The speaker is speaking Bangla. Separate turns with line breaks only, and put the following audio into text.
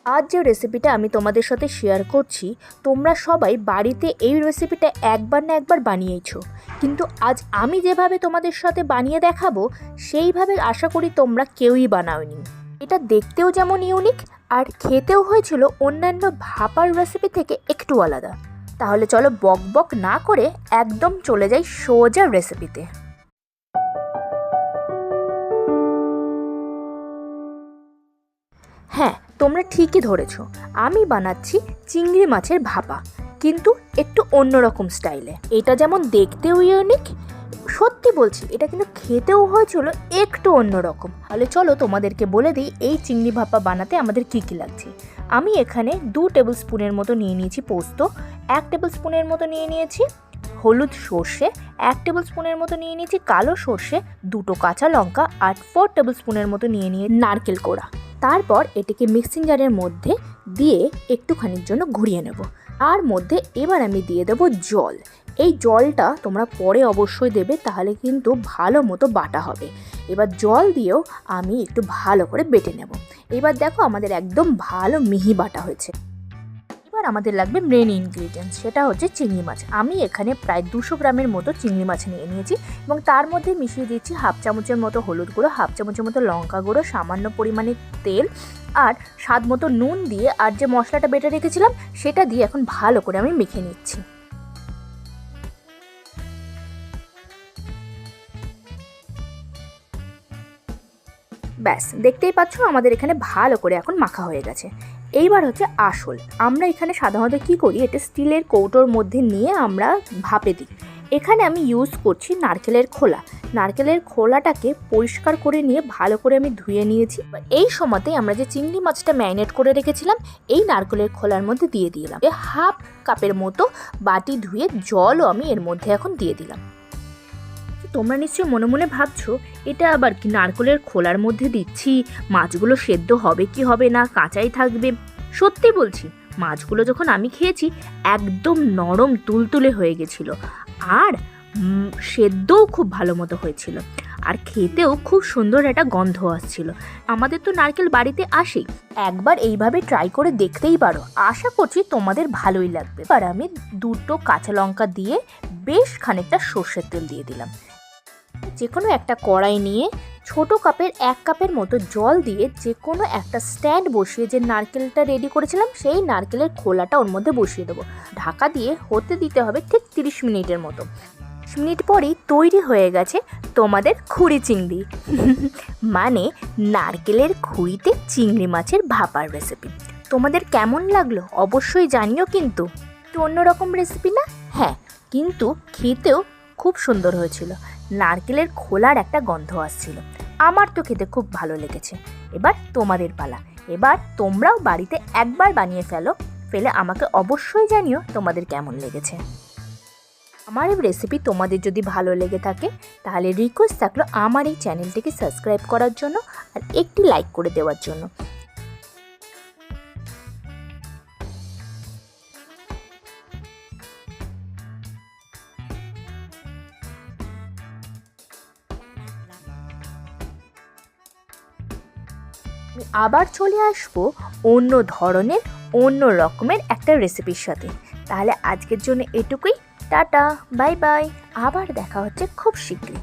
আজ যে রেসিপিটা আমি তোমাদের সাথে শেয়ার করছি, তোমরা সবাই বাড়িতে এই রেসিপিটা একবার না একবার বানিয়েছো, কিন্তু আজ আমি যেভাবে তোমাদের সাথে বানিয়ে দেখাবো সেইভাবে আশা করি তোমরা কেউই বানাওনি। এটা দেখতেও যেমন ইউনিক আর খেতেও হয়েছিল অন্যান্য ভাপার রেসিপি থেকে একটু আলাদা। তাহলে চলো বক বক না করে একদম চলে যাই সোজা রেসিপিতে। হ্যাঁ, তোমরা ঠিকই ধরেছো, আমি বানাচ্ছি চিংড়ি মাছের ভাপা, কিন্তু একটু অন্যরকম স্টাইলে। এটা যেমন দেখতেও ইউনিক, সত্যি বলছি এটা কিন্তু খেতেও হয়েছিল একটু অন্যরকম। তাহলে চলো তোমাদেরকে বলে দিই এই চিংড়ি ভাপা বানাতে আমাদের কী কী লাগছে। আমি এখানে 2 টেবিল স্পুনের মতো নিয়ে নিয়েছি পোস্ত, 1 টেবিল স্পুনের মতো নিয়ে নিয়েছি হলুদ সর্ষে, 1 টেবিল স্পুনের মতো নিয়ে নিয়েছি কালো সর্ষে, 2টো কাঁচা লঙ্কা আর 4 টেবিল স্পুনের মতো নিয়ে নিয়ে নারকেল কোড়া। তারপর এটিকে মিক্সিং জারের মধ্যে দিয়ে একটুখানির জন্য ঘুরিয়ে নেব। আর মধ্যে এবার আমি দিয়ে দেব জল। এই জলটা তোমরা পরে অবশ্যই দেবে, তাহলে কিন্তু ভালো মতো বাটা হবে। এবার জল দিয়েও আমি একটু ভালো করে বেটে নেব। এবার দেখো আমাদের একদম ভালো মিহি বাটা হয়েছে। এবার আমাদের লাগবে মেন ইনগ্রিডিয়েন্টস, সেটা হচ্ছে চিংড়ি মাছ। আমি এখানে প্রায় 200 গ্রামের মতো চিংড়ি মাছ নিয়ে নিয়েছি এবং তার মধ্যে মিশিয়ে দিচ্ছি হাফ চামচের মতো হলুদ গুঁড়ো, হাফ চামচের মতো লঙ্কা গুঁড়ো, সামান্য পরিমাণে তেল আর স্বাদ মতো নুন দিয়ে আর যে মশলাটা বেটে রেখেছিলাম সেটা দিয়ে এখন ভালো করে আমি মেখে নিচ্ছি। ব্যাস, দেখতেই পাচ্ছ আমাদের এখানে ভালো করে এখন মাখা হয়ে গেছে। এইবার হচ্ছে আসল, আমরা এখানে সাধারণত কী করি, এটা স্টিলের কৌটোর মধ্যে নিয়ে আমরা ভাপে দিই। এখানে আমি ইউজ করছি নারকেলের খোলা। নারকেলের খোলাটাকে পরিষ্কার করে নিয়ে ভালো করে আমি ধুয়ে নিয়েছি। এই সময়তেই আমরা যে চিংড়ি মাছটা ম্যারিনেট করে রেখেছিলাম এই নারকেলের খোলার মধ্যে দিয়ে দিলাম। হাফ কাপের মতো বাটি ধুয়ে জলও আমি এর মধ্যে এখন দিয়ে দিলাম। তোমরা নিশ্চয়ই মনে মনে ভাবছো এটা আবার কি, নারকেলের খোলার মধ্যে দিচ্ছি, মাছগুলো সেদ্ধ হবে কি হবে না, কাঁচাই থাকবে। সত্যি বলছি, মাছগুলো যখন আমি খেয়েছি একদম নরম তুলতুলে হয়ে গেছিলো আর সেদ্ধও খুব ভালো মতো হয়েছিল আর খেতেও খুব সুন্দর একটা গন্ধ আসছিল। আমাদের তো নারকেল বাড়িতে আসেই, একবার এইভাবে ট্রাই করে দেখতেই পারো, আশা করছি তোমাদের ভালোই লাগবে। এবার আমি 2টো কাঁচা লঙ্কা দিয়ে বেশ খানিকটা সর্ষের তেল দিয়ে দিলাম। যে কোনো একটা কড়াই নিয়ে ছোট কাপের 1 কাপের মতো জল দিয়ে যে কোনো একটা স্ট্যান্ড বসিয়ে যে নারকেলটা রেডি করেছিলাম সেই নারকেলের খোলাটা ওর মধ্যে বসিয়ে দেবো। ঢাকা দিয়ে হতে দিতে হবে ঠিক 30 মিনিটের মতো। 30 মিনিট পরেই তৈরি হয়ে গেছে তোমাদের খুঁড়ি চিংড়ি মানে নারকেলের খুঁড়িতে চিংড়ি মাছের ভাপার রেসিপি। তোমাদের কেমন লাগলো অবশ্যই জানিও, কিন্তু একটু অন্যরকম রেসিপি না? হ্যাঁ, কিন্তু খেতেও খুব সুন্দর হয়েছিল, নারকেলের খোলার একটা গন্ধ আসছিল। আমার তো খেতে খুব ভালো লেগেছে। এবার তোমাদের পালা, এবার তোমরাও বাড়িতে একবার বানিয়ে ফেলে আমাকে অবশ্যই জানিও তোমাদের কেমন লেগেছে। আমার এই রেসিপি তোমাদের যদি ভালো লেগে থাকে তাহলে রিকোয়েস্ট থাকলো আমার এই চ্যানেলটিকে সাবস্ক্রাইব করার জন্য আর একটি লাইক করে দেওয়ার জন্য। আমি আবার চলে আসবো অন্য ধরনের অন্য রকমের একটা রেসিপির সাথে। তাহলে আজকের জন্য এটুকুই, টাটা, বাই বাই, আবার দেখা হচ্ছে খুব শীঘ্রই।